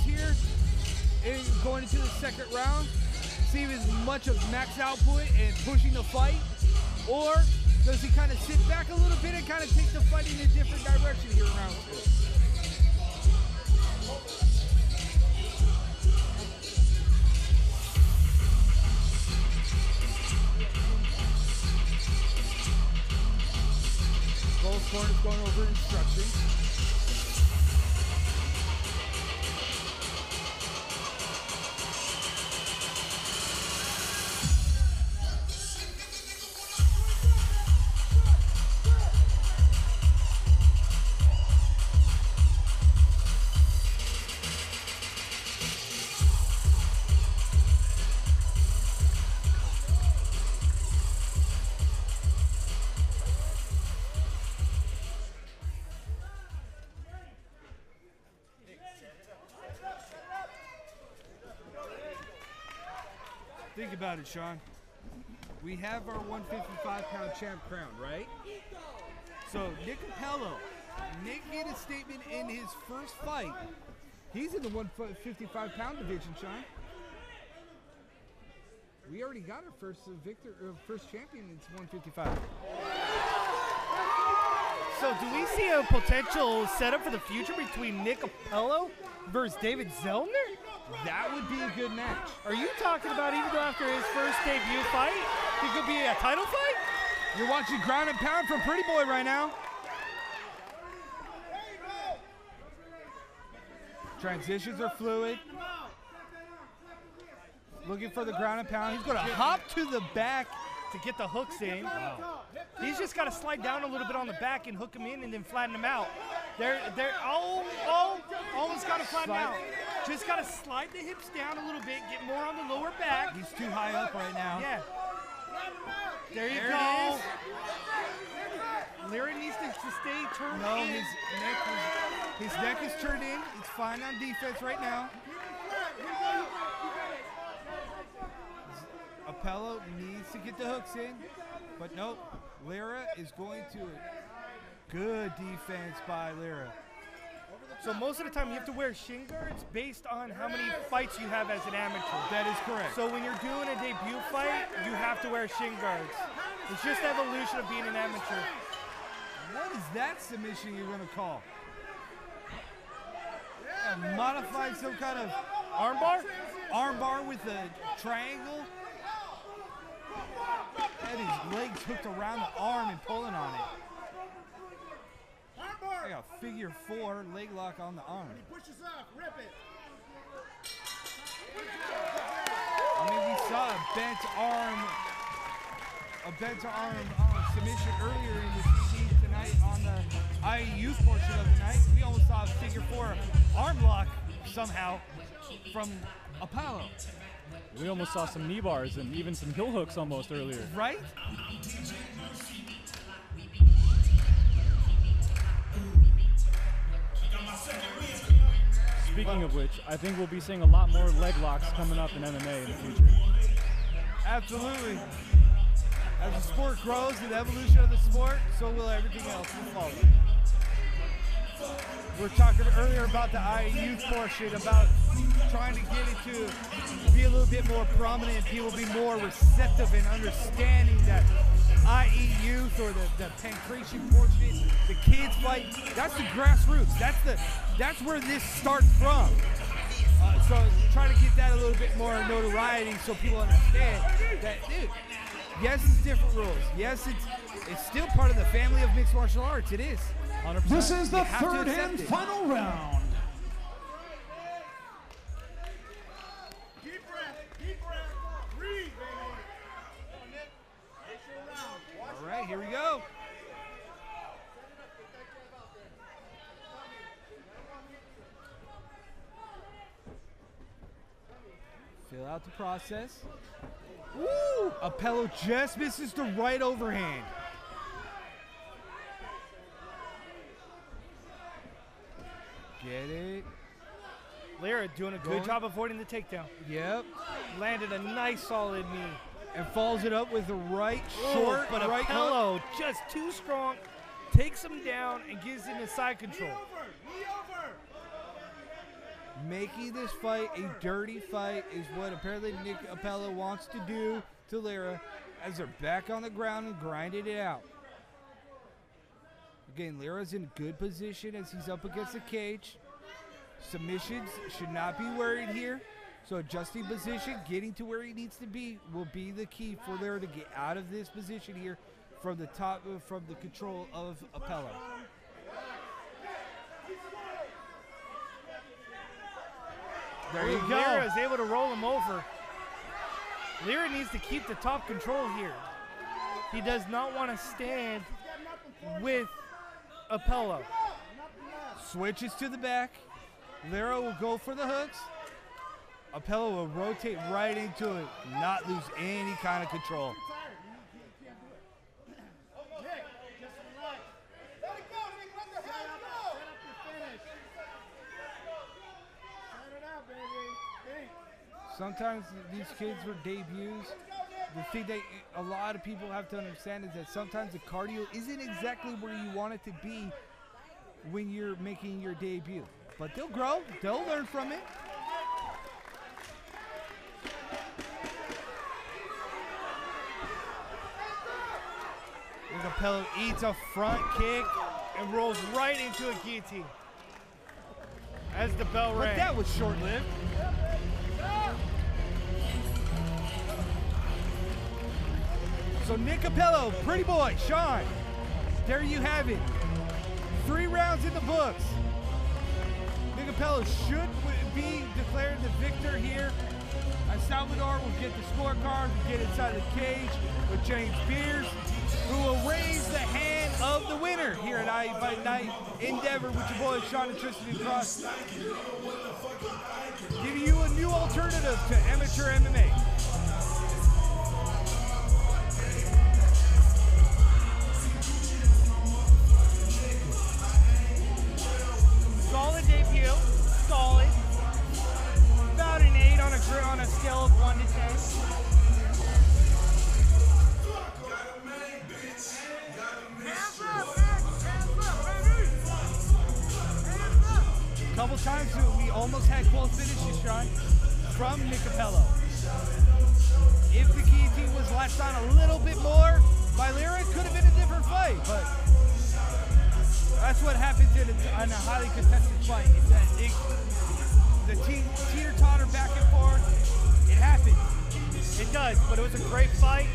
here going into the second round, see as much of max output and pushing the fight, or does he kind of sit back a little bit and kind of take the fight in a different direction here in round 2? Both corners going over instructions. Think about it, Sean. We have our 155-pound champ crown, right? So Nick Capello, Nick made a statement in his first fight. He's in the 155-pound division, Sean. We already got our first first champion. It's 155. So do we see a potential setup for the future between Nick Capello versus David Zellner? That would be a good match. Are you talking about even though after his first debut fight, he could be a title fight? You're watching ground and pound from Pretty Boy right now. Transitions are fluid. Looking for the ground and pound. He's going to hop to the back to get the hooks in. Wow. He's just got to slide down a little bit on the back and hook him in and then flatten him out. Almost got to flatten out. Just got to slide the hips down a little bit, get more on the lower back. He's too high up right now. Yeah. There you go. Lyra needs to stay turned in. No, his neck is turned in. It's fine on defense right now. Capello needs to get the hooks in, but nope. Lyra is going to. Good defense by Lyra. So most of the time you have to wear shin guards based on how many fights you have as an amateur. That is correct. So when you're doing a debut fight, you have to wear shin guards. It's just evolution of being an amateur. What is that submission you're going to call? Modified some kind of armbar? Armbar with a triangle. And his legs hooked around the arm and pulling on it. I got a figure 4 leg lock on the arm. He pushes up, rip it. I mean, we saw a bent arm submission earlier in the TV tonight on the IE youth portion of the night. We almost saw a figure 4 arm lock somehow from Apollo. We almost saw some knee bars and even some heel hooks almost earlier. Right? Speaking of which, I think we'll be seeing a lot more leg locks coming up in MMA in the future. Absolutely. As the sport grows and the evolution of the sport, so will everything else follow. We were talking earlier about the IE youth portion, about trying to get it to be a little bit more prominent and people be more receptive and understanding that IE youth or the pancreation portion, the kids fight, that's the grassroots. That's where this starts from. So trying to get that a little bit more notoriety so people understand that, dude, yes, it's different rules. Yes, it's still part of the family of mixed martial arts. It is. 100%. This is the third and final round. Deep breath, breathe, baby. All right, here we go. Fill out the process. Woo! Apello just misses the right overhand. Get it. Lyra doing a good job avoiding the takedown. Yep. Landed a nice solid knee. And follows it up with the right short, but right Apello just too strong, takes him down and gives him the side control. Making this fight a dirty fight is what apparently Nick Appello wants to do to Lyra as they're back on the ground and grinding it out. Again, Lyra's in good position as he's up against the cage. Submissions should not be worried here. So adjusting position, getting to where he needs to be will be the key for Lyra to get out of this position here from the top, from the control of Appello. There you go. Lyra is able to roll him over. Lyra needs to keep the top control here. He does not want to stand with Appello. Switches to the back. Lyra will go for the hooks. Appello will rotate right into it, not lose any kind of control. Sometimes these kids were debuts. The thing that a lot of people have to understand is that sometimes the cardio isn't exactly where you want it to be when you're making your debut. But they'll grow, they'll learn from it. Appello eats a front kick And rolls right into a guillotine as the bell rang. But that was short-lived. So Nick Appello, pretty boy, Sean, there you have it. 3 rounds in the books. Nick Appello should be declared the victor here. And Salvador will get the scorecard, get inside the cage with James Beers, who will raise the hand of the winner here at IE Fight Night Endeavor with your boys Sean and Tristan Cross. Giving you a new alternative to amateur MMA. Solid debut, solid. About an 8 on a scale of 1 to 10. A couple times we almost had close finishes, Sean, from Nick Appello. If the guillotine was latched on a little bit more by Lyra, it could have been a different fight, but that's what happens in a highly contested fight. Is that the teeter-totter back and forth, it happens. It does, but it was a great fight.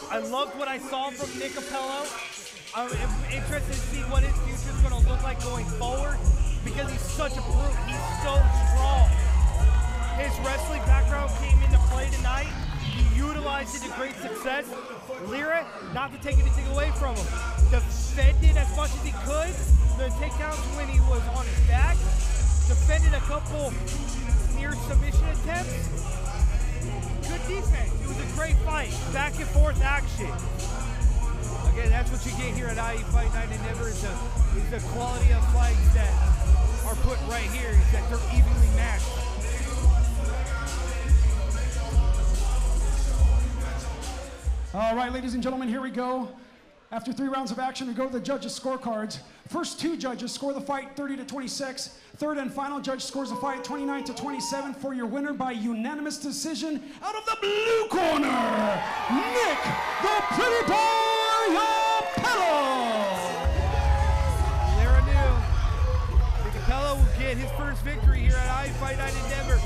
I loved what I saw from Nick Appello. I'm interested to see what his future is going to look like going forward because he's such a brute. He's so strong. His wrestling background came into play tonight. He utilized it to great success. Lyra, not to take anything away from him, defended as much as he could. The takedowns when he was on his back. Defended a couple near submission attempts. Good defense. It was a great fight. Back and forth action. Again, that's what you get here at IE Fight Night Endeavor is the quality of fights that are put right here, is that they're evenly matched. All right, ladies and gentlemen, here we go. After 3 rounds of action, we go to the judges' scorecards. First 2 judges score the fight 30-26. Third and final judge scores the fight 29-27 for your winner by unanimous decision. Out of the blue corner, Nick the Pretty Boy Appello. Lyra knew Nick Appello will get his first victory here at IE Fight Night Endeavor.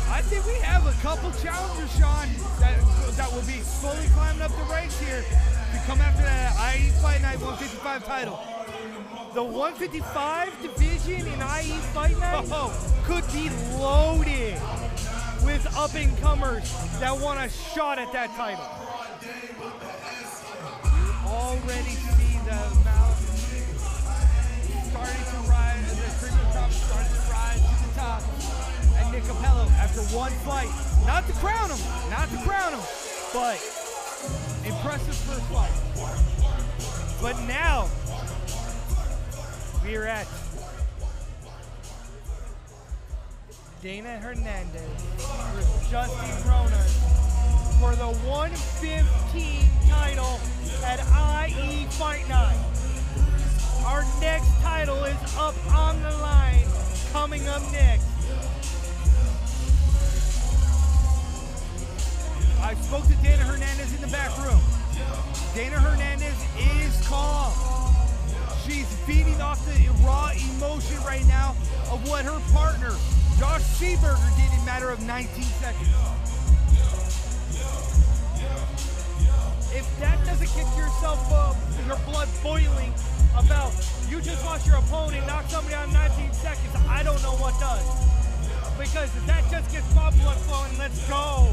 I think we have a couple challengers, Sean, that will be slowly climbing up the ranks here to come after that IE Fight Night 155 title. The 155 division in IE Fight Night could be loaded with up-and-comers that want a shot at that title. You already see the mountain starting to rise, the cream of the top starting to rise to the top. And Nick Appello, after one fight, not to crown him, but impressive first fight. But now, we're at Dana Hernandez versus Justin Ronas. for the 115 title at IE Fight Night. Our next title is up on the line, coming up next. I spoke to Dana Hernandez in the back room. Dana Hernandez is calm. She's feeding off the raw emotion right now of what her partner, Josh Seaberger, did in a matter of 19 seconds. If that doesn't get yourself up, your blood boiling about you just watched your opponent knock somebody out in 19 seconds, I don't know what does. Because if that just gets my blood flowing, let's go.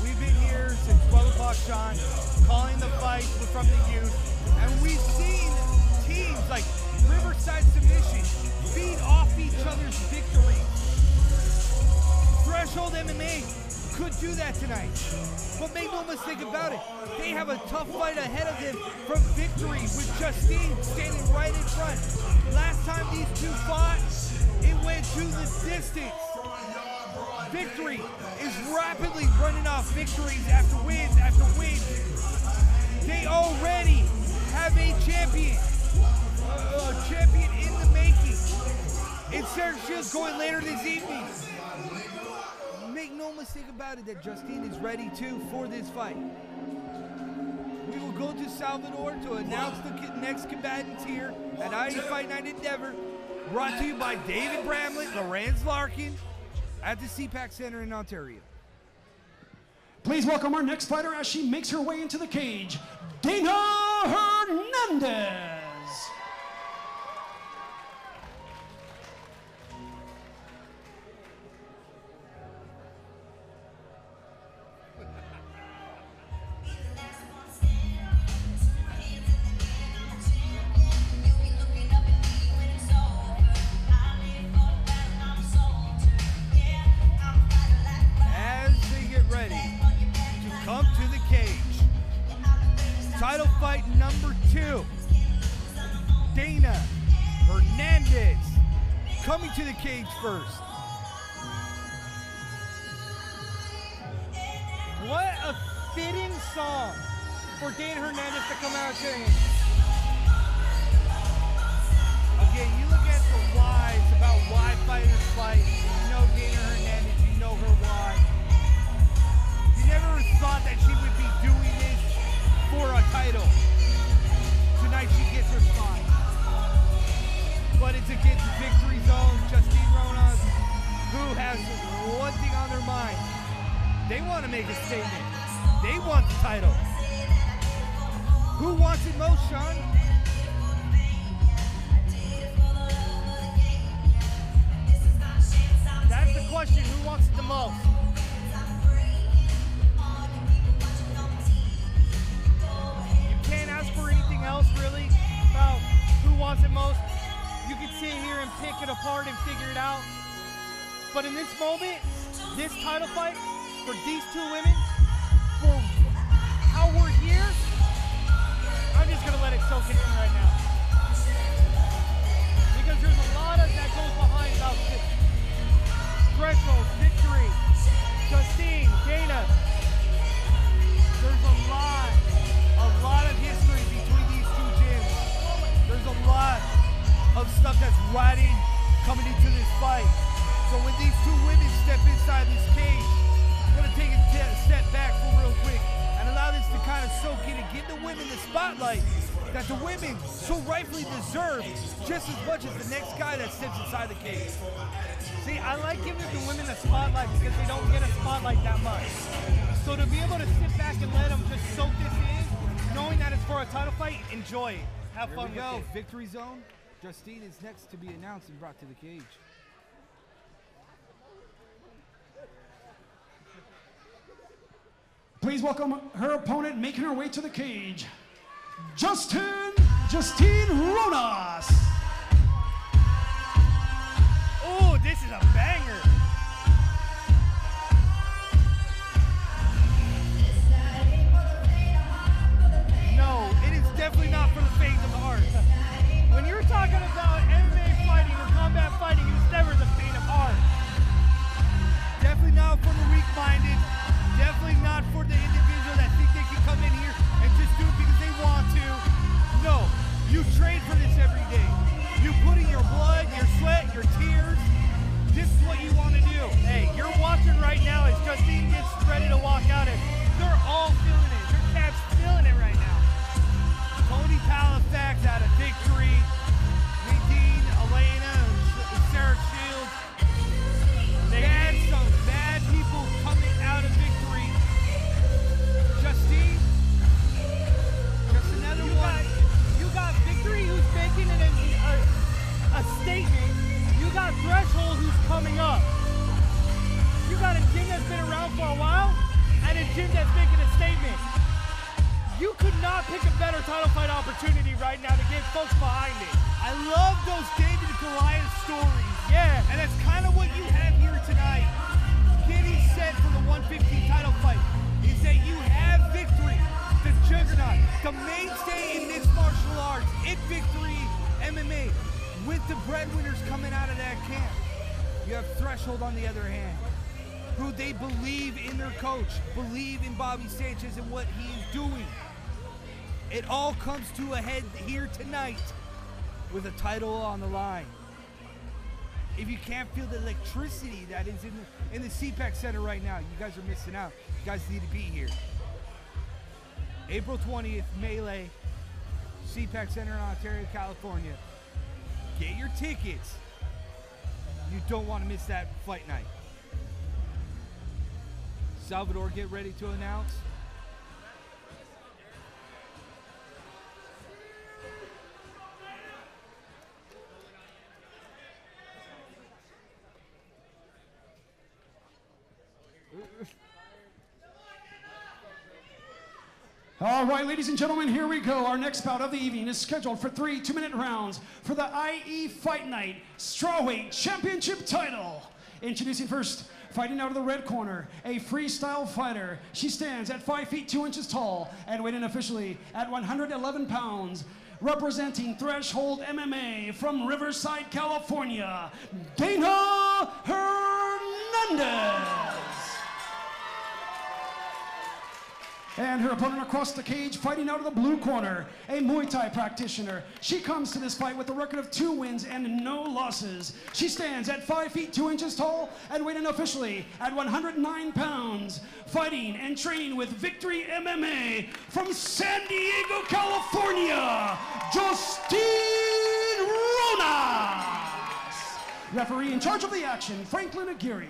We've been here since 12 o'clock, Sean, calling the fights from the youth, and we've seen teams like Riverside Submission feed off each other's victory. Threshold MMA could do that tonight, but make no mistake about it, they have a tough fight ahead of them from victory with Justine standing right in front. Last time these two fought, it went to the distance. Victory is rapidly running off victories after wins after wins. They already have a champion in the making. And Sergio's going later this evening. Make no mistake about it that Justine is ready too for this fight. We will go to Salvador to announce the next combatants here at IE Fight Night Endeavor. Brought to you by David Bramlett, Lorenz Larkin, at the CPAC Center in Ontario. Please welcome our next fighter as she makes her way into the cage, Dana Hernandez. Title fight number 2. Dana Hernandez coming to the cage first. What a fitting song for Dana Hernandez to come out singing. Again, you look at the whys about why fighters fight. You know Dana Hernandez, you know her why. You never thought that she would be doing this for a title. Tonight she gets her spot. But it's against Victory Zone, Justine Ronas, who has one thing on their mind. They want to make a statement. They want the title. Who wants it most, Sean? That's the question. Who wants it the most? Can't ask for anything else really about who wants it most. You can sit here and pick it apart and figure it out. But in this moment, this title fight for these two women, for how we're here, I'm just gonna let it soak it in right now. Because there's a lot of that goes behind about this. Threshold, Victory, Justine, Dana. There's a lot of history between these two gyms. There's a lot of stuff that's riding coming into this fight. So when these two women step inside this cage, I'm gonna take a step back for real quick and allow this to kind of soak in and give the women the spotlight that the women so rightfully deserve just as much as the next guy that steps inside the cage. See, I like giving the women the spotlight because they don't get a spotlight that much. So to be able to sit back and let them just soak this in, knowing that it's for a title fight, enjoy it. Have fun with it. Victory Zone. Justine is next to be announced and brought to the cage. Please welcome her opponent making her way to the cage, Justine Ronas. Oh, this is a banger. No, it is definitely not for the faint of heart. When you're talking about MMA fighting or combat fighting, it's never the faint of heart. and Jim that's making a statement. You could not pick a better title fight opportunity right now to get folks behind it. I love those David and Goliath stories. Yeah. And that's kind of what you have here tonight. Getting set for the 115 title fight is that you have Victory, the juggernaut, the mainstay in this martial arts, in Victory MMA, with the breadwinners coming out of that camp. You have Threshold on the other hand, who they believe in their coach, believe in Bobby Sanchez and what he is doing. It all comes to a head here tonight with a title on the line. If you can't feel the electricity that is in the CPAC Center right now, you guys are missing out. You guys need to be here. April 20th, Melee, CPAC Center in Ontario, California. Get your tickets. You don't want to miss that fight night. Salvador, get ready to announce. All right, ladies and gentlemen, here we go. Our next bout of the evening is scheduled for 3 2-minute rounds for the IE Fight Night Strawweight Championship title. Introducing first, fighting out of the red corner, a freestyle fighter. She stands at 5 feet 2 inches tall and weighing officially at 111 pounds. Representing Threshold MMA from Riverside, California, Dana Hernandez. And her opponent across the cage, fighting out of the blue corner, a Muay Thai practitioner. She comes to this fight with a record of 2 wins and no losses. She stands at 5 feet 2 inches tall and weighing officially at 109 pounds. Fighting and training with Victory MMA from San Diego, California, Justine Ronas. Referee in charge of the action, Franklin Aguirre.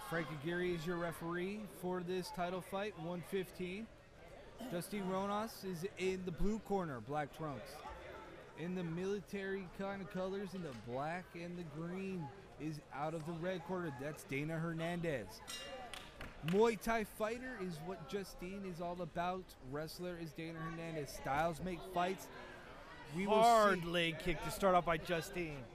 Frank Aguirre is your referee for this title fight, 115. Justine Ronas is in the blue corner, black trunks. In the military kind of colors, in the black and the green, is out of the red corner. That's Dana Hernandez. Muay Thai fighter is what Justine is all about. Wrestler is Dana Hernandez. Styles make fights. We will Hard see. leg kick to start off by Justine.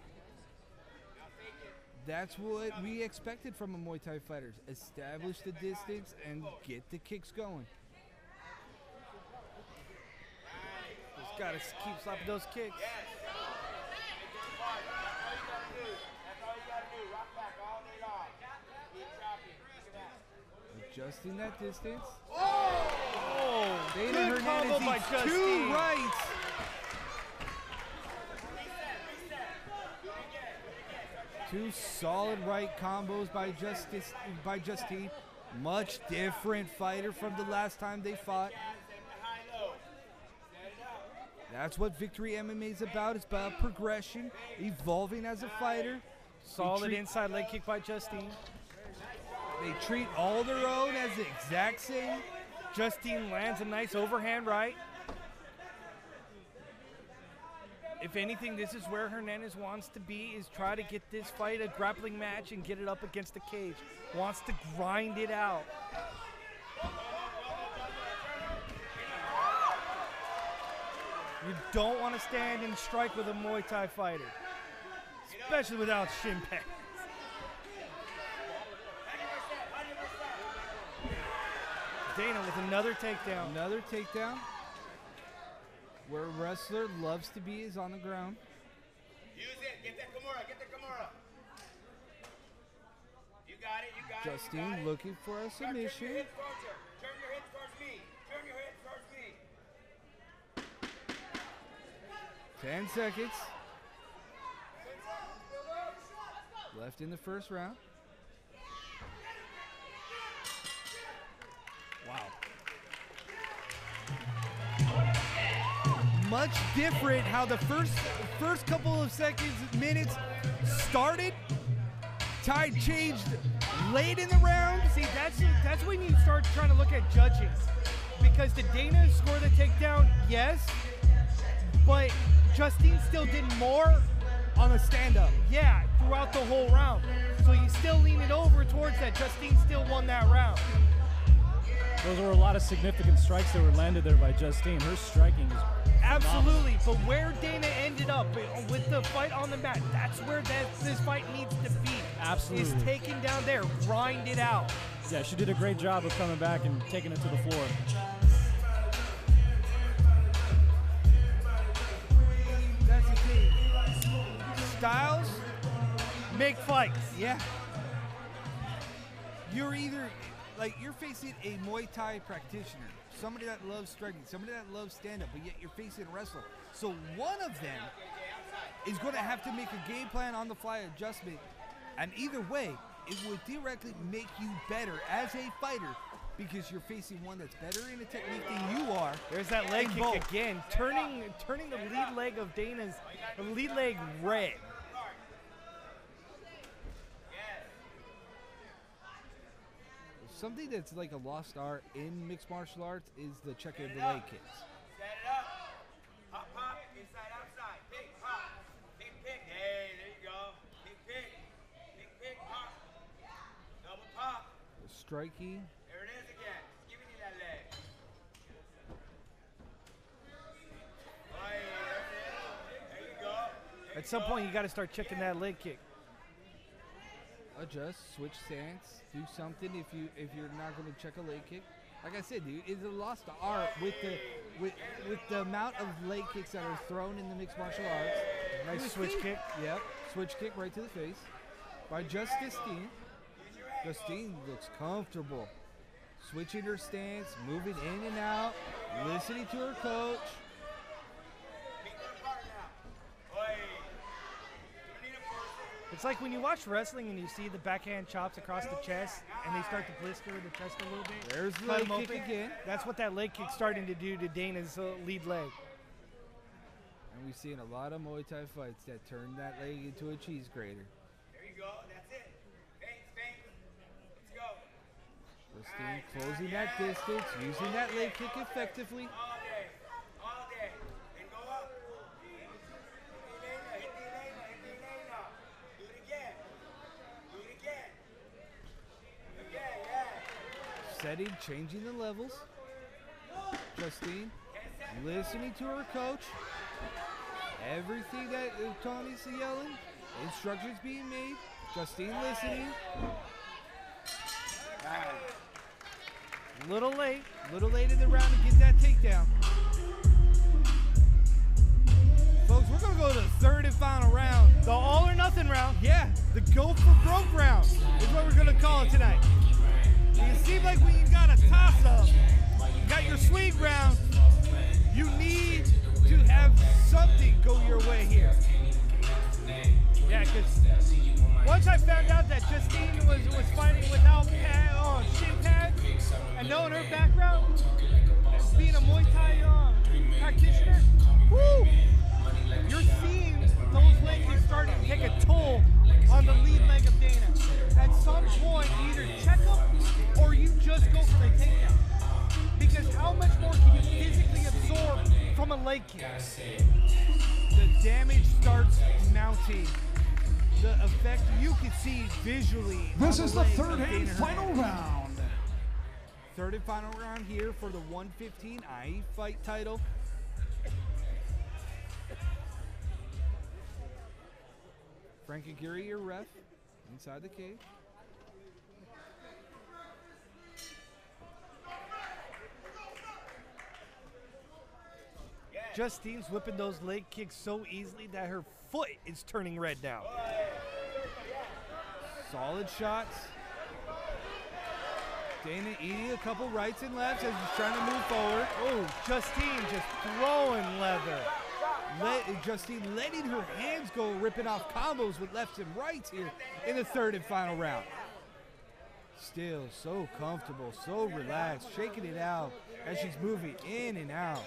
That's what we expected from a Muay Thai fighter. Establish the distance and get the kicks going. Just gotta keep slapping those kicks. Adjusting that distance. Oh, Dana good combo Hernandez by eats Justine. 2 rights. Two solid right combos by Justine. Much different fighter from the last time they fought. That's what Victory MMA is about. It's about progression, evolving as a fighter. Solid inside leg kick by Justine. They treat all their own as the exact same. Justine lands a nice overhand right. If anything, this is where Hernandez wants to be, is try to get this fight a grappling match and get it up against the cage. Wants to grind it out. You don't want to stand and strike with a Muay Thai fighter, especially without shin pads. Dana with another takedown. Another takedown. Where a wrestler loves to be is on the ground. Use it. Get that Kimura. Get the Kimura. You got it. You got Justine it. You got it. looking for a Turn your submission. head towards her. Turn your head towards me. Turn your head towards me. 10 seconds. Left in the first round. Wow. Much different how the first couple of minutes started. Tide changed late in the round. See, that's when you start trying to look at judging. Because did Dana score the takedown? Yes. But Justine still did more On a stand-up. Yeah, throughout the whole round. So you still lean it over towards that. Justine still won that round. Those were a lot of significant strikes that were landed there by Justine. Her striking is absolutely. But where Dana ended up with the fight on the mat, that's where this fight needs to be. Absolutely. Is taken down there, grind it out. Yeah, she did a great job of coming back and taking it to the floor. That's the thing. Styles make fights. Yeah. You're either, like, you're facing a Muay Thai practitioner, somebody that loves striking, somebody that loves stand-up, but yet you're facing a wrestler. So one of them is going to have to make a game plan on the fly adjustment, and either way, it would theoretically make you better as a fighter because you're facing one that's better in a technique than you are. There's that leg kick again, turning the lead leg of Dana's lead leg red. Something that's like a lost art in mixed martial arts is the check of the leg kicks. Set it up. Pop, pop, inside, outside. Pick, pop. Pick, pick. Hey, there you go. Pick, pick. Pick, pick, pop. Double pop. The striking. There it is again. Giving you that leg. Oh, yeah, there it is. There you go. At some point, you got to start checking that leg kick. Adjust, switch stance, do something if you're not going to check a leg kick. Like I said, dude, it's a lost art with the amount of leg kicks that are thrown in the mixed martial arts. Nice switch kick. Yep, switch kick right to the face by Justine. Justine looks comfortable, switching her stance, moving in and out, listening to her coach. It's like when you watch wrestling and you see the backhand chops across the chest and they start to blister the chest a little bit. There's the leg kick again. That's what that leg kick's starting to do to Dana's lead leg. And we've seen a lot of Muay Thai fights that turn that leg into a cheese grater. There you go. That's it. Feint, feint. Let's go. Justine closing that distance, using that leg kick effectively. All day. All day. And go up. Hit the elena. Hit the elena. Hit the elena. Do it again. Do it again. Again, yeah. Setting, changing the levels. Justine listening to her coach. Everything that Tony's yelling, instructions being made. Justine listening. Little late in the round to get that takedown. Folks, we're going to go to the third and final round. The all or nothing round. Yeah, the go for broke round is what we're going to call it tonight. It seems like when you got a toss-up, you got your sweep round, you need to have something go your way here. Yeah, because once I found out that Justine was fighting without shin pads and knowing her background as being a Muay Thai practitioner, woo, you're seeing those leg kicks starting to take a toll on the lead leg of Dana. At some point, you either check them or you just go for the takedown. Because how much more can you physically absorb from a leg kick? The damage starts mounting. The effect you can see visually. This is the third and final round. Third and final round here for the 115 IE fight title. Frank Aguirre, your ref, inside the cage. Justine's whipping those leg kicks so easily that her foot is turning red now. Solid shots. Dana eating a couple rights and lefts as he's trying to move forward. Oh, Justine just throwing leather. Justine letting her hands go, ripping off combos with lefts and rights here in the third and final round. Still so comfortable, so relaxed, shaking it out as she's moving in and out.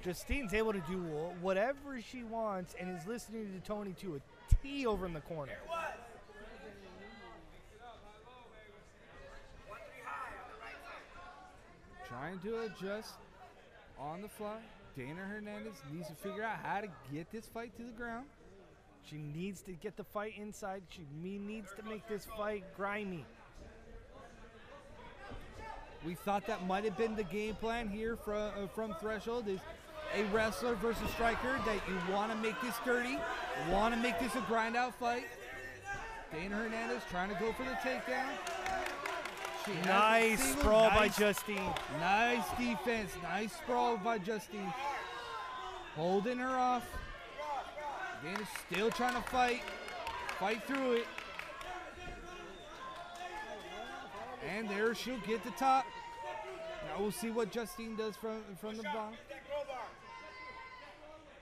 Justine's able to do whatever she wants and is listening to Tony to a T over in the corner. Trying to adjust on the fly. Dana Hernandez needs to figure out how to get this fight to the ground. She needs to get the fight inside. She needs to make this fight grimy. We thought that might have been the game plan here from Threshold, is a wrestler versus striker, that you want to make this dirty, want to make this a grind-out fight. Dana Hernandez trying to go for the takedown. Nice sprawl by Justine. Nice defense. Nice sprawl by Justine. Holding her off. Dana's still trying to fight through it. And there she'll get the top. Now we'll see what Justine does from the bottom.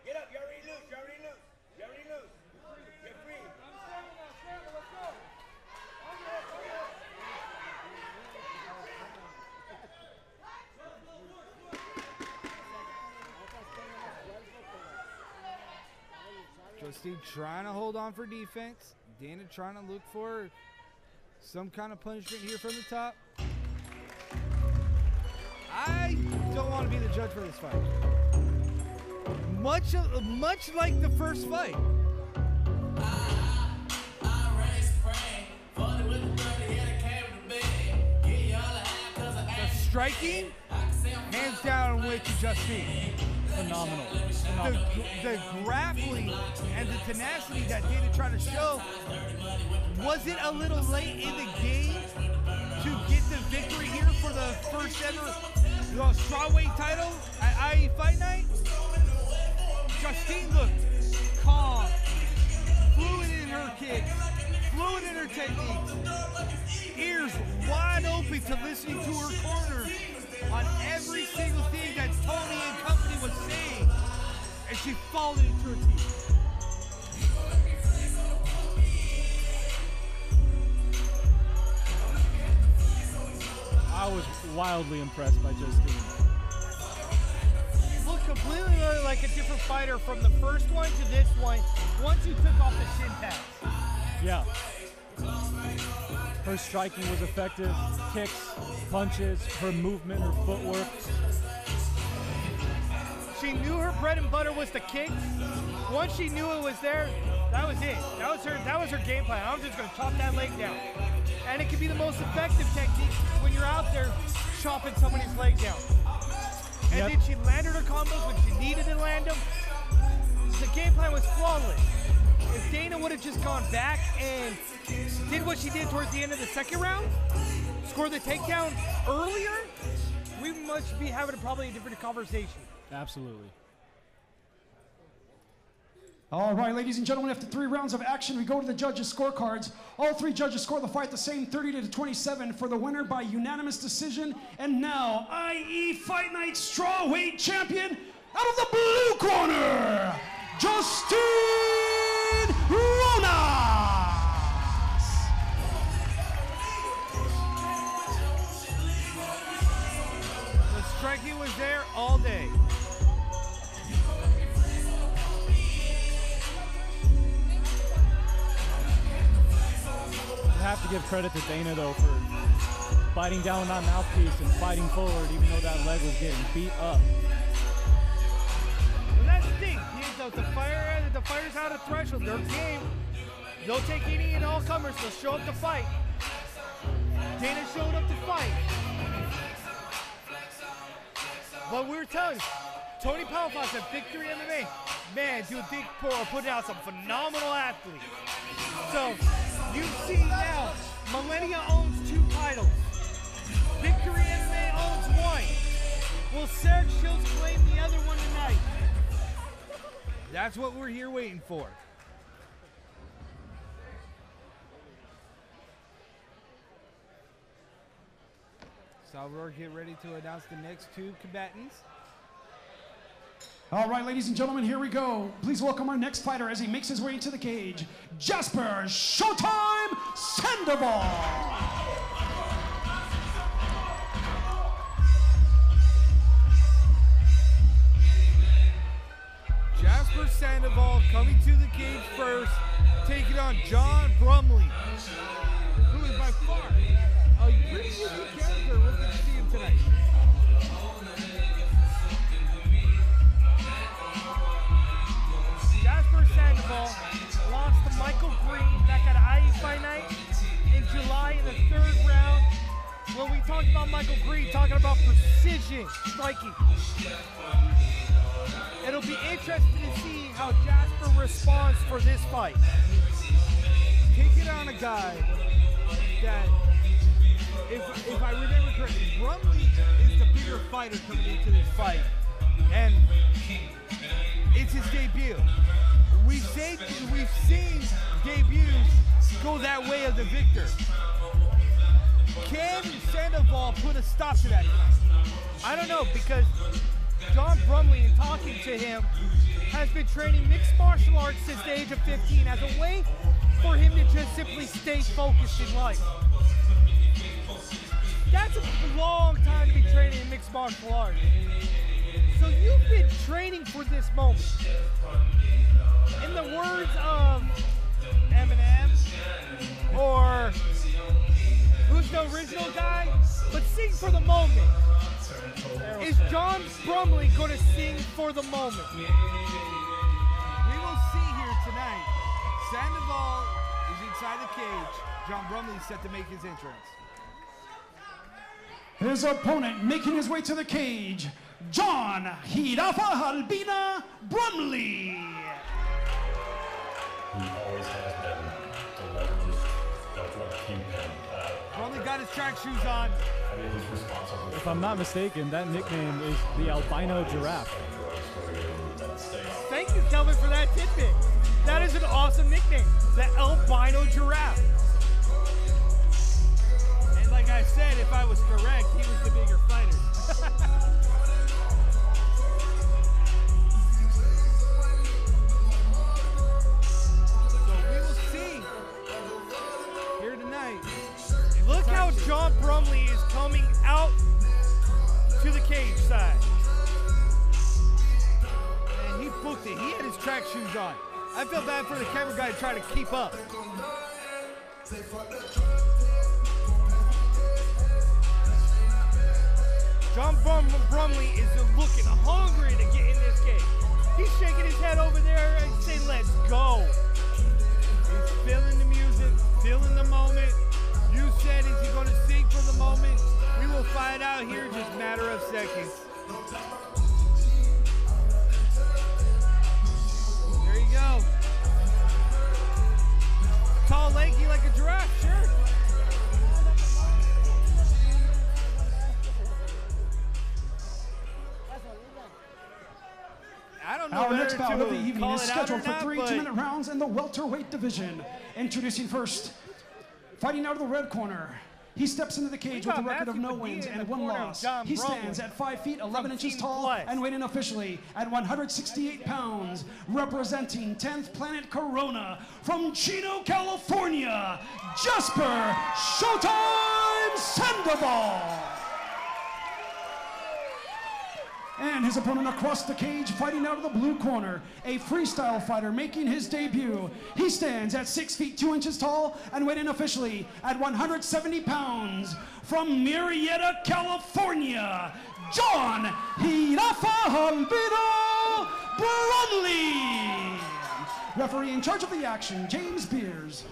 Get up, you're already loose, you're already loose. You're already loose. You're free. Justine trying to hold on for defense. Dana trying to look for some kind of punishment here from the top. I don't want to be the judge for this fight. Much like the first fight. The striking, hands down, went to Justine. Phenomenal. The grappling and the tenacity that Dana tried to show, was it a little late in the game to get the victory here for the first ever strawweight title at IE Fight Night? Justine looked calm, fluid in her kicks, fluid in her techniques, ears wide open to listening to her corner on every single thing that Tony and company was saying, and she followed it to her teeth. I was wildly impressed by Justine. Looked completely like a different fighter from the first one to this one once you took off the shin pads. Yeah. Her striking was effective. Kicks, punches, her movement, her footwork. She knew her bread and butter was the kicks. Once she knew it was there, that was it. That was her game plan. I'm just gonna chop that leg down. And it can be the most effective technique when you're out there chopping somebody's leg down. And then she landed her combos when she needed to land them. The game plan was flawless. If Dana would have just gone back and did what she did towards the end of the second round, scored the takedown earlier, we must be having probably a different conversation. Absolutely. All right, ladies and gentlemen, after 3 rounds of action, we go to the judges' scorecards. All 3 judges score the fight the same, 30-27, for the winner by unanimous decision. And now, IE Fight Night Strawweight Champion, out of the blue corner, Justine Ronas. The striking was there all day. Have to give credit to Dana though for biting down on that mouthpiece and fighting forward even though that leg was getting beat up. Well, that's the thing. The fighters out of Threshold, their game, they'll take any and all comers, they'll show up to fight. Dana showed up to fight. But we were telling you, Tony Palafox at Victory MMA, man, dude, they put out some phenomenal athletes. So, you see now, Millennia owns 2 titles. Victory MMA owns 1. Will Sarah Shields claim the other one tonight? That's what we're here waiting for. Salvador, get ready to announce the next 2 combatants. All right, ladies and gentlemen, here we go. Please welcome our next fighter as he makes his way into the cage, Jasper Showtime Sandoval. Jasper Sandoval coming to the cage first, taking on John Brumley, who is by far a pretty unique character. We're going to see him tonight. punching, striking. It'll be interesting to see how Jasper responds for this fight. Taking on a guy that, if I remember correctly, Brumley is the bigger fighter coming into this fight, and it's his debut. We've seen debuts go that way of the victor. Can Sandoval put a stop to that tonight? I don't know, because John Brumley, in talking to him, has been training mixed martial arts since the age of 15 as a way for him to just simply stay focused in life. That's a long time to be training in mixed martial arts. So you've been training for this moment. In the words of Eminem, or who's the original guy? But sing for the moment. Is John Brumley going to sing for the moment? We will see here tonight. Sandoval is inside the cage. John Brumley is set to make his entrance. His opponent making his way to the cage, John Hirafa Albina Brumley. He always has been the largest kingpin. Brumley got his track shoes on. He's responsible. If I'm not mistaken, that nickname is the albino giraffe. Thank you, Kelvin, for that tidbit. That is an awesome nickname, the albino giraffe. And like I said, if I was correct, he was the bigger fighter. So we will see here tonight. Look how John Brumley is coming out to the cage side. And he booked it. He had his track shoes on. I feel bad for the camera guy trying to keep up. John Brumley is looking hungry to get in this cage. He's shaking his head over there and saying, let's go. He's feeling the music, feeling the moment. You said, is he going to sing for the moment? We will find out here in just a matter of seconds. There you go. Tall, lanky like a giraffe, sure. I don't know Our whether next bout of the to evening call is it out or scheduled for not, 3 but 2-minute rounds in the welterweight division. Introducing first, fighting out of the red corner. He steps into the cage with a record of no wins and 1 loss. He stands at 5 feet 11 inches tall and weighing officially at 168 pounds, representing 10th Planet Corona from Chino, California, Jasper Showtime Sandoval. And his opponent across the cage, fighting out of the blue corner, a freestyle fighter making his debut. He stands at 6 feet 2 inches tall and weighing officially at 170 pounds from Murrieta, California, John Hirafa Albino Brumley. Referee in charge of the action, James Beers.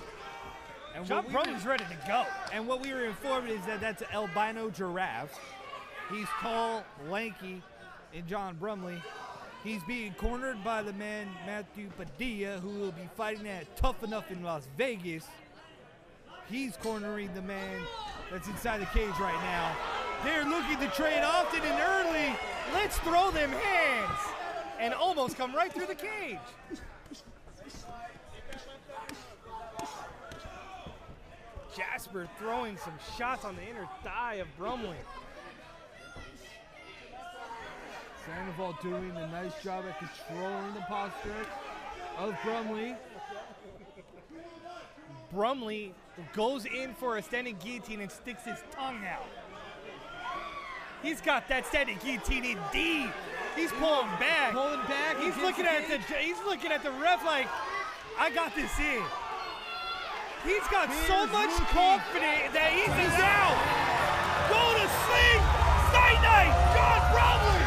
And John what Brumley's ready to go. And what we were informed is that that's an albino giraffe. He's tall, lanky, and John Brumley. He's being cornered by the man Matthew Padilla, who will be fighting at Tough Enough in Las Vegas. He's cornering the man that's inside the cage right now. They're looking to trade often and early. Let's throw them hands and almost come right through the cage. Jasper throwing some shots on the inner thigh of Brumley. Sandoval doing a nice job at controlling the posture of Brumley. Brumley goes in for a standing guillotine and sticks his tongue out. He's got that standing guillotine in deep. He's pulling back. He's looking at the ref like, I got this in. He's got so much confidence that he's out. Go to sleep. Night night, John Brumley.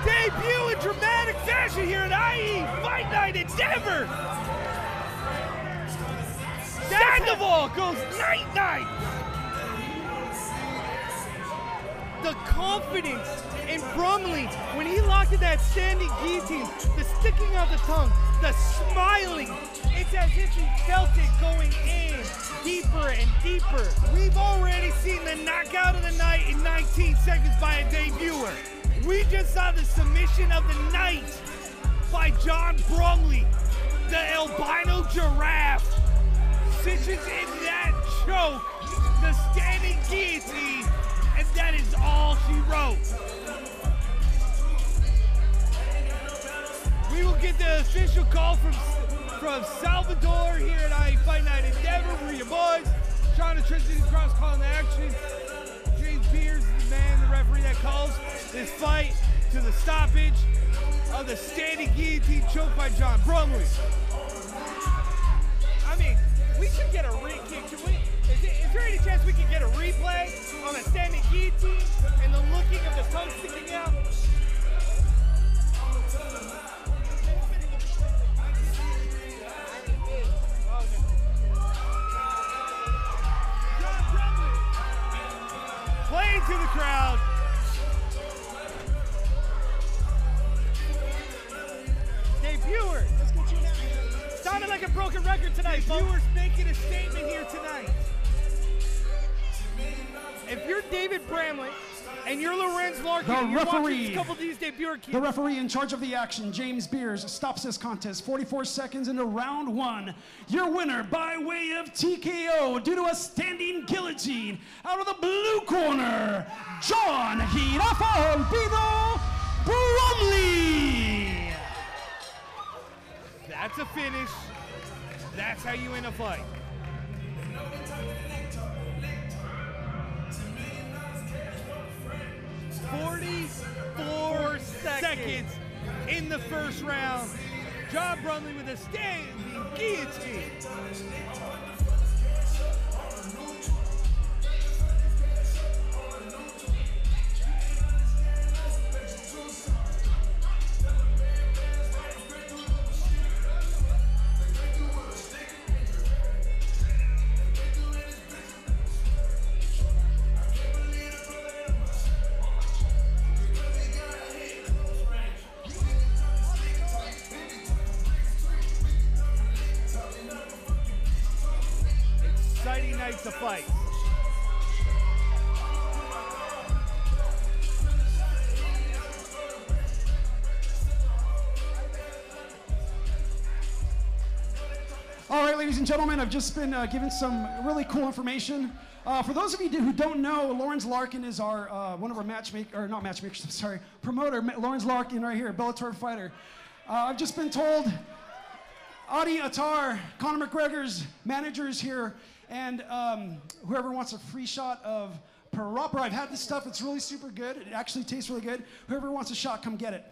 Debut in dramatic fashion here at IE Fight Night in Denver. Sandoval goes night-night. the confidence in Brumley when he locked in that standing guillotine, the sticking of the tongue, the smiling. It's as if he felt it going in deeper and deeper. We've already seen the knockout of the night in 19 seconds by a debuter. We just saw the submission of the night by John Brumley, the albino giraffe. Cinches in that choke, the standing guillotine, and that is all she wrote. We will get the official call from Salvador here at IE Fight Night Endeavor. We're your boys. Trying to transition across calling the action. James Beers is the man, the referee that calls this fight to the stoppage of the standing guillotine choke by John Brumley. I mean, we should get a is there any chance we can get a replay on a standing guillotine and the looking of the tongue sticking out? John Brumley playing to the crowd. Debuter. Sounded like a broken record tonight, viewers making a statement here tonight. If you're David Bramlett and you're Lorenz Larkin, and you're watching a couple of these debuter kids. The referee in charge of the action, James Beers, stops this contest 44 seconds into round one. Your winner by way of TKO due to a standing guillotine out of the blue corner, John Jirafa Olvido Brumley. That's a finish. That's how you win a fight. "44 seconds in the first round. John Brumley with a standing guillotine. Exciting nights of fight. All right, ladies and gentlemen, I've just been given some really cool information. For those of you who don't know, Lorenz Larkin is our one of our promoter. Lorenz Larkin right here, Bellator fighter. I've just been told Adi Attar, Conor McGregor's manager, is here, and whoever wants a free shot of Proper. I've had this stuff, it's really super good. It actually tastes really good. Whoever wants a shot, come get it.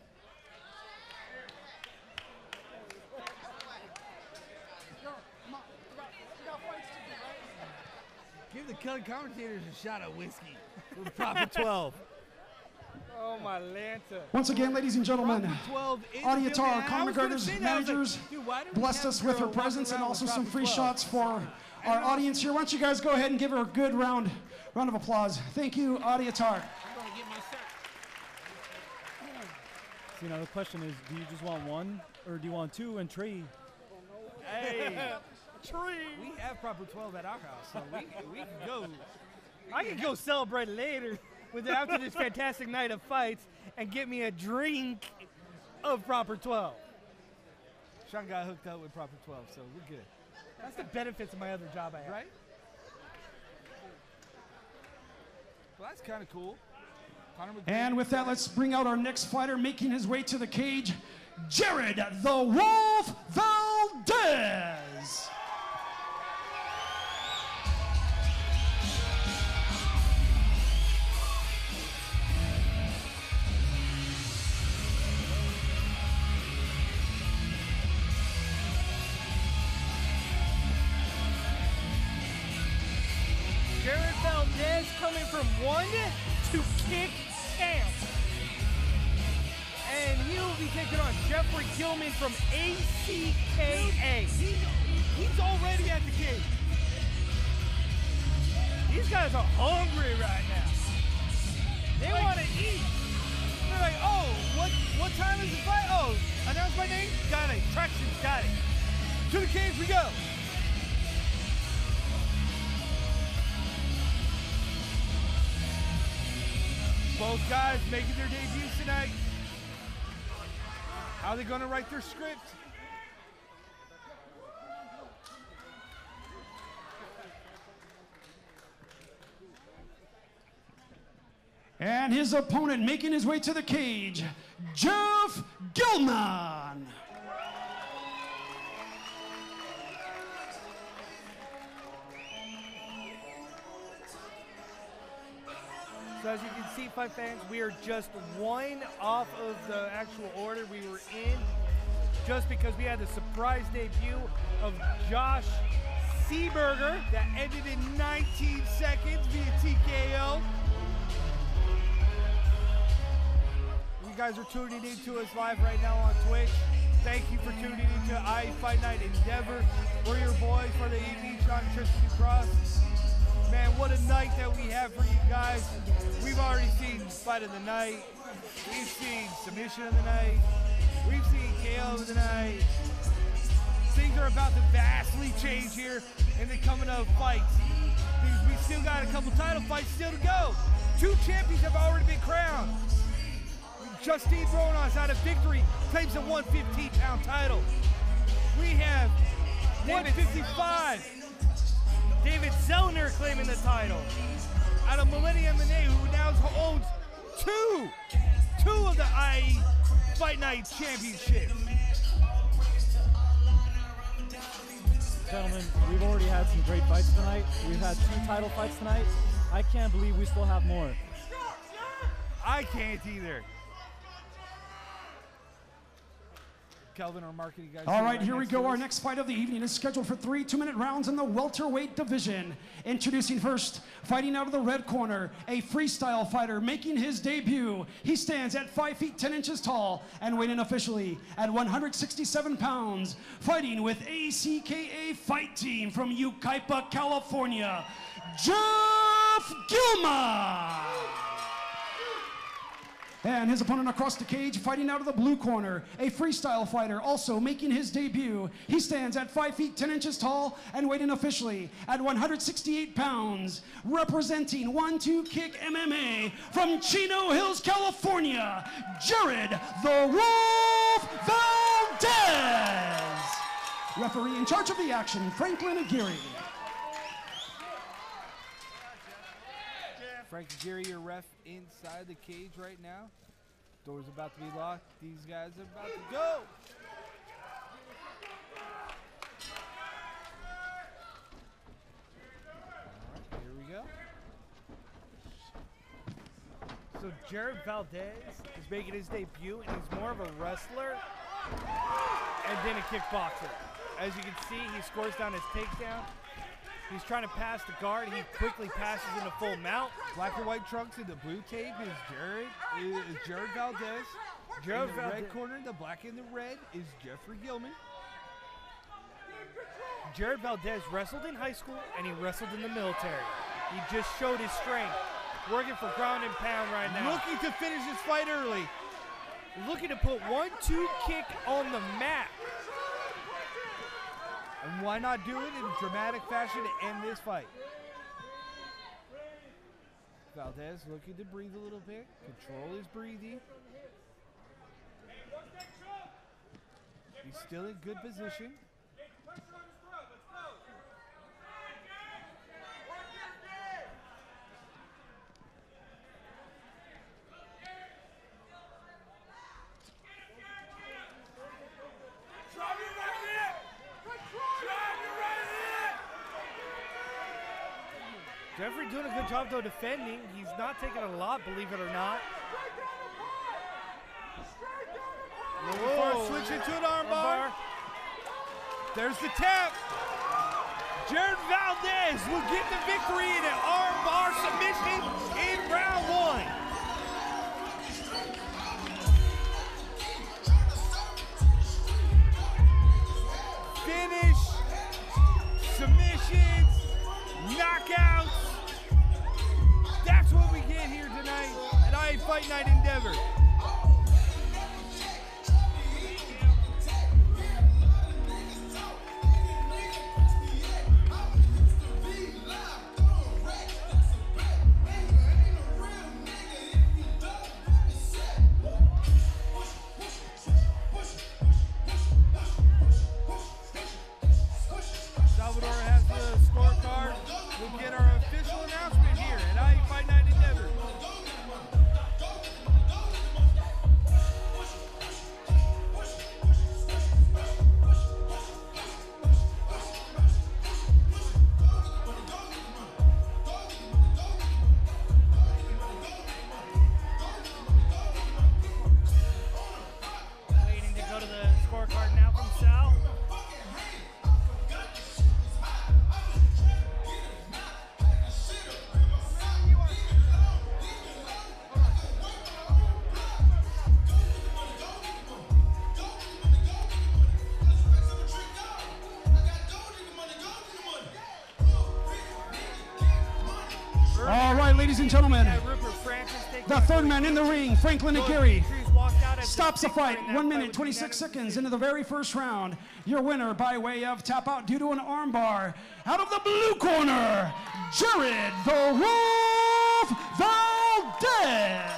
Give the color commentators a shot of whiskey with Proper 12. Oh, my Lanta. Once again, ladies and gentlemen, Proper 12 in Adi the building. Attar, And I Conor was gonna McGregor's say that, I was like, managers, dude, why didn't we blessed have us a with her girl walking presence and around also with some Proper free 12? shots for our audience here. Why don't you guys go ahead and give her a good round of applause. Thank you, Adi Attar. So, the question is, do you just want one, or do you want two and three? Hey, we have Proper 12 at our house, so we can go. I can go celebrate later after this fantastic night of fights and get me a drink of Proper 12. Sean got hooked up with Proper 12, so we're good. That's the benefits of my other job I have. Right? Well, that's kind of cool. And with that, let's bring out our next fighter making his way to the cage, Jared the Wolf Valdez. Jared Valdez coming from one to kick camp. And he will be taking on Jeffrey Gilman from ACKA. He's already at the cage. These guys are hungry right now. What's my name? Got it. Traction's got it. To the cage we go. Both guys making their debuts tonight. How are they going to write their script? And his opponent making his way to the cage, Jeff Gilman. So as you can see, Fight fans, we are just one off of the actual order we were in, just because we had the surprise debut of Josh Seaberger that ended in 19 seconds via TKO. You guys are tuning into us live right now on Twitch. Thank you for tuning into IE Fight Night Endeavor. We're your boys for the evening, Sean, Tristan, and Cross. Man, what a night that we have for you guys. We've already seen Fight of the Night. We've seen Submission of the Night. We've seen KO of the Night. Things are about to vastly change here in the coming up fights. Because we still got a couple title fights still to go. 2 champions have already been crowned. Justine Ronas out of victory claims the 115-pound title. We have 155. David Zellner claiming the title. Out of Millennium Monet, who now owns two of the IE Fight Night Championships. Gentlemen, we've already had some great fights tonight. We've had 2 title fights tonight. I can't believe we still have more. I can't either. Kelvin or Mark, you guys. All right, here we go. Our next fight of the evening is scheduled for 3 2-minute rounds in the welterweight division. Introducing first, fighting out of the red corner, a freestyle fighter making his debut. He stands at 5 feet 10 inches tall and weighing officially at 167 pounds. Fighting with ACKA Fight Team from Yucaipa, California, Jeff Gilman. And his opponent across the cage, fighting out of the blue corner, a freestyle fighter also making his debut. He stands at 5 feet 10 inches tall and weighing officially at 168 pounds. Representing 1-2 Kick MMA from Chino Hills, California, Jared the Wolf Valdez. Referee in charge of the action, Franklin Aguirre. Frank Aguirre, your ref inside the cage right now. Door's about to be locked. These guys are about to go. All right, here we go. So Jared Valdez is making his debut, and he's more of a wrestler and then a kickboxer. As you can see, he scores down his takedown. He's trying to pass the guard. He quickly passes into full mount. Black and white trunks in the blue tape is Jared Valdez. Jared in the Valdez. red corner, the black and the red is Jeffrey Gilman. Jared Valdez wrestled in high school and he wrestled in the military. He just showed his strength. Working for ground and pound right now. Looking to finish this fight early. Looking to put 1-2 kick on the mat. And why not do it in dramatic fashion to end this fight? Valdez looking to breathe a little bit, control his breathing. He's still in good position. Jeffrey doing a good job though defending. He's not taking a lot, believe it or not. Oh, switch into an armbar. There's the tap. Jared Valdez will get the victory in an armbar submission in round 1. Finish, submissions, knockouts. That's what we get here tonight at IE Fight Night Endeavor. gentlemen, Yeah, Rupert Francis taking the it. third man in the ring, Franklin Aguirre, Demetrius walked out as stops the fight, 6-1.5 1 minute, with 26 unanimous seconds into the very first round. Your winner by way of tap out due to an armbar. Out of the blue corner, Jared the Wolf Valdez.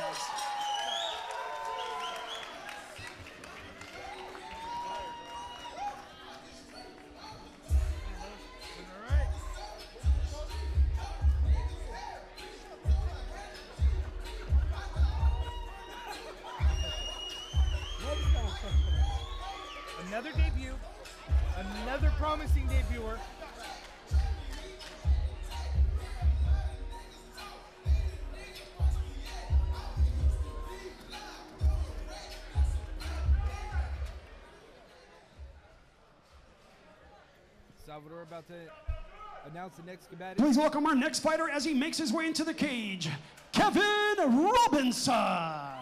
Another debut, another promising debuter. Salvador about to announce the next combatant. Please welcome our next fighter as he makes his way into the cage, Kevin Robinson.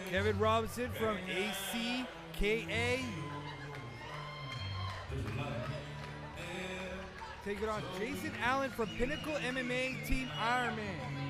Kevin Robinson from ACKA. Taking on Jason Allen from Pinnacle MMA Team Ironman.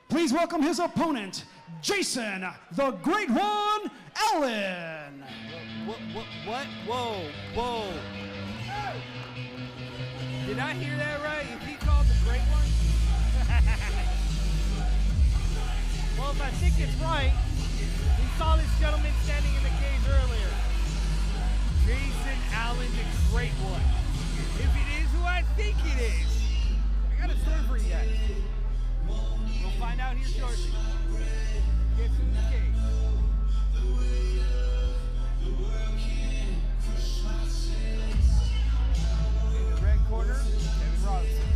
Please welcome his opponent, Jason, the Great One, Allen. What? Whoa. Did I hear that right? Is he called the Great One? Well, if I think it's right, we saw this gentleman standing in the cage earlier. Jason Allen, the Great One. If it is who I think it is, I got a story for you guys. We'll find out here shortly. Gets in the cage. In the red corner, Kevin Robinson.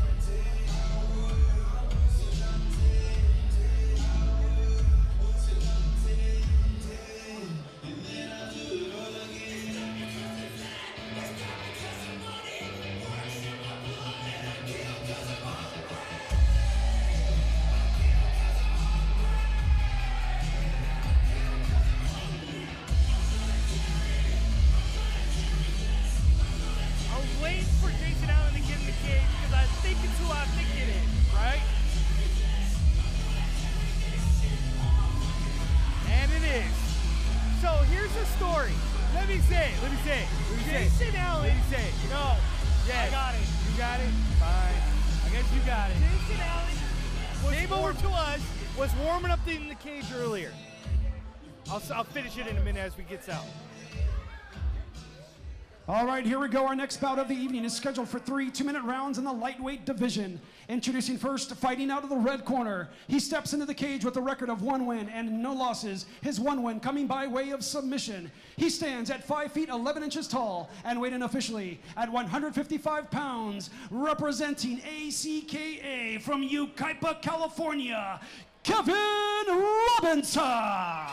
Jason Allen. No. Yes. I got it. You got it? Fine. I guess you got it. Jason Allen came over to us, was warming up in the cage earlier. I'll finish it in a minute as we get out. All right, here we go. Our next bout of the evening is scheduled for 3 2-minute rounds in the lightweight division. Introducing first, fighting out of the red corner. He steps into the cage with a record of 1 win and no losses. His 1 win coming by way of submission. He stands at 5 feet 11 inches tall and weighing officially at 155 pounds. Representing ACKA from Yucaipa, California, Kevin Robinson.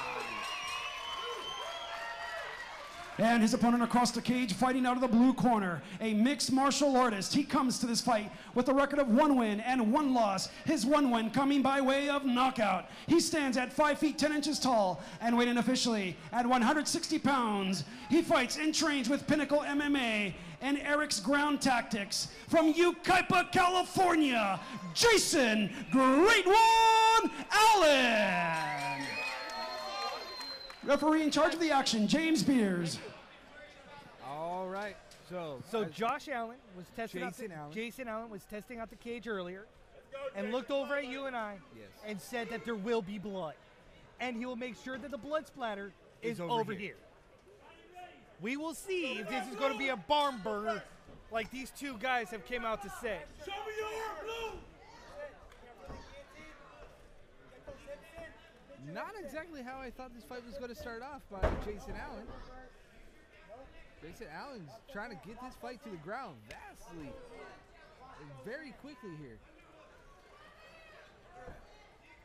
And his opponent across the cage, fighting out of the blue corner, a mixed martial artist. He comes to this fight with a record of 1 win and 1 loss. His 1 win coming by way of knockout. He stands at 5 feet 10 inches tall and weighing officially at 160 pounds. He fights and trains with Pinnacle MMA and Eric's Ground Tactics. From Yucaipa, California, Jason Great One Allen. Referee in charge of the action, James Beers. All right. So Josh Allen was testing Jason Allen was testing out the cage earlier and looked over at you and I and said that there will be blood. And he will make sure that the blood splatter is over here. We will see if this is going to be a barn burner like these two guys have came out to say. Show me your arm, Blue! Not exactly how I thought this fight was going to start off by Jason Allen. Jason Allen's trying to get this fight to the ground vastly and very quickly here.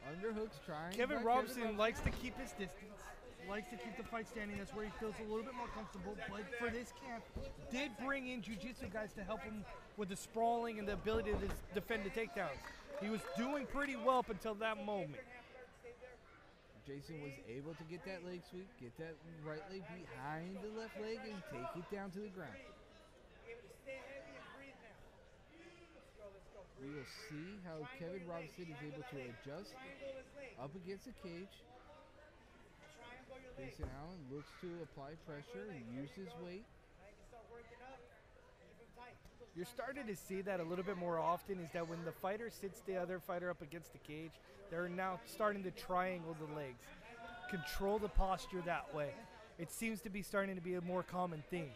Underhooks trying. Kevin Robinson likes to keep his distance, likes to keep the fight standing. That's where he feels a little bit more comfortable. But for this camp, did bring in jiu-jitsu guys to help him with the sprawling and the ability to defend the takedowns. He was doing pretty well up until that moment. Jason was able to get that leg sweep, get that right leg behind the left leg, and take it down to the ground. We will see how Kevin Robinson is able to adjust up against the cage. Jason Allen looks to apply pressure and use his weight. You're starting to see that a little bit more often, is that when the fighter sits the other fighter up against the cage, they're now starting to triangle the legs, control the posture that way. It seems to be starting to be a more common thing.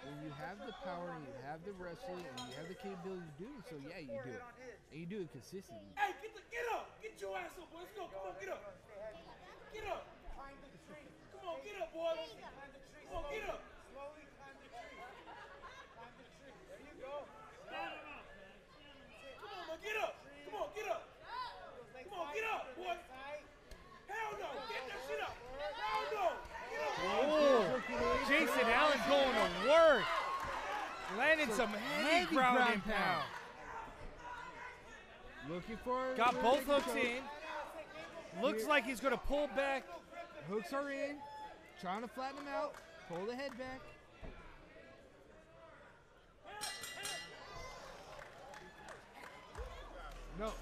When you have the power, and you have the wrestling, and you have the capability to do it, so yeah, you do it. And you do it consistently. Hey, get up! Get your ass up, boy. Let's go. Come on, get up. Get up. Come on, get up, boy. Come on, get up. Come on, man, get up. Come on, get up. Come on, get up, boy. Hell no. Get that shit up. Hell no. Get up. Oh, Jason Allen going to work. Landing some heavy ground and pound. Looking for Got both hooks in. Looks like he's going to pull back. Hooks are in. Trying to flatten him out. Pull the head back. No.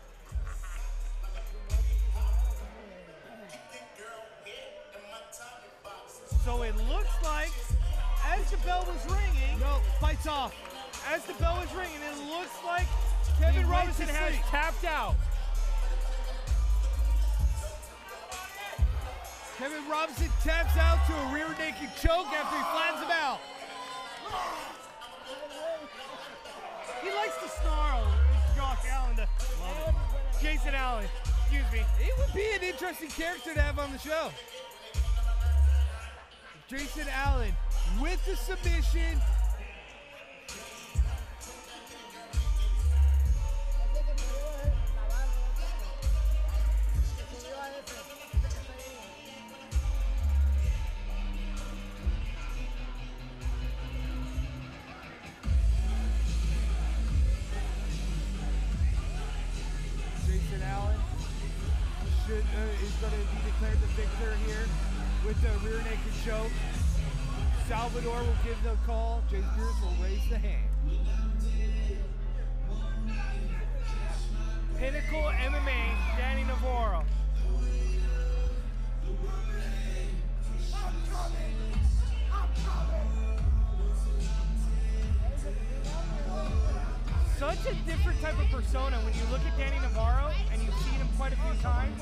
So it looks like, as the bell was ringing, No, fight's off. as the bell was ringing, it looks like Kevin Robinson has tapped out. Kevin Robinson taps out to a rear naked choke after he flattens him out. He likes to snarl, Josh Allen. Jason Allen, excuse me. He would be an interesting character to have on the show. Jason Allen with the submission. Jason Allen is going to be declared the victor here with the rear naked choke. Salvador will give the call. James Beers will raise the hand. Pinnacle MMA, Danny Navarro. Such a different type of persona when you look at Danny Navarro and you've seen him quite a few times.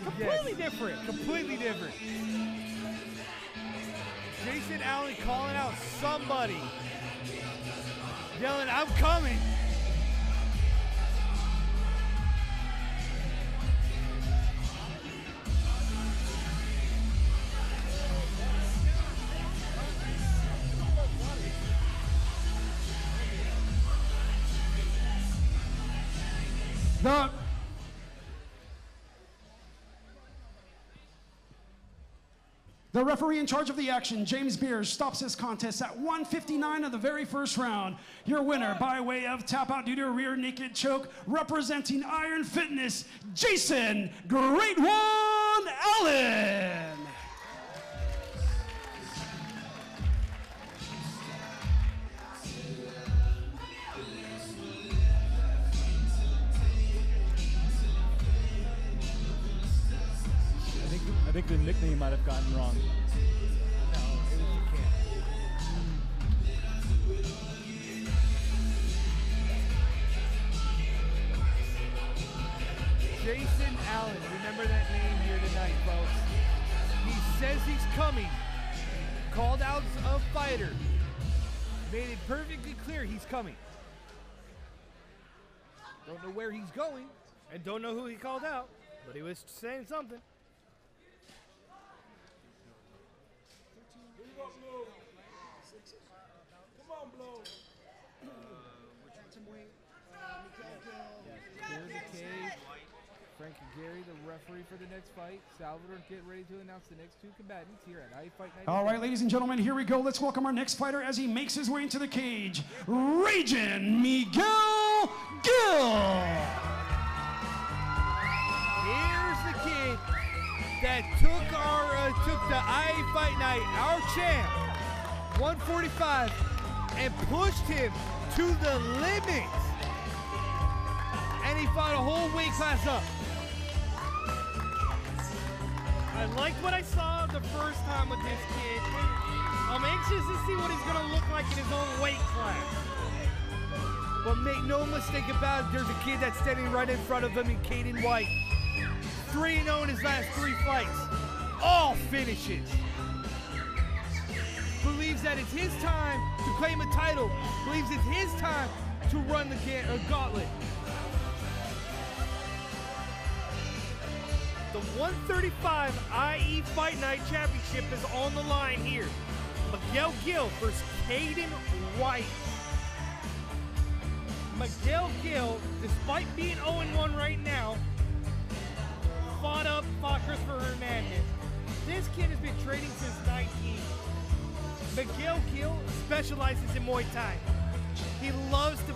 Completely different. Completely different. Jason Allen calling out somebody. Yelling, I'm coming. The referee in charge of the action, James Beers, stops this contest at 1:59 of the very first round. Your winner by way of tap out due to a rear naked choke, representing Iron Fitness, Jason Great One Allen. I think the nickname might have gotten wrong. No, it was the camp. Jason Allen, remember that name here tonight, folks. He says he's coming. Called out a fighter. Made it perfectly clear he's coming. Don't know where he's going, and don't know who he called out, but he was saying something. Come on, Blow. Clear the cage. Frank and Gary, the referee for the next fight. Salvador, get ready to announce the next two combatants here at Fight Night. All right, ladies and gentlemen, here we go. Let's welcome our next fighter as he makes his way into the cage, Ragin' Miguel Gill. Here's the kid that took the Fight Night, our champ, 145, and pushed him to the limit. And he fought a whole weight class up. I liked what I saw the first time with this kid. I'm anxious to see what he's going to look like in his own weight class. But make no mistake about it, there's a kid that's standing right in front of him in Caden White. 3-0 in his last 3 fights. All finishes. Believes that it's his time to claim a title. Believes it's his time to run the gauntlet. The 135 IE Fight Night Championship is on the line here. Miguel Gill versus Caden White. Miguel Gill, despite being 0-1 right now, fought Christopher Hernandez. This kid has been training since 19. Miguel Gill specializes in Muay Thai. He loves to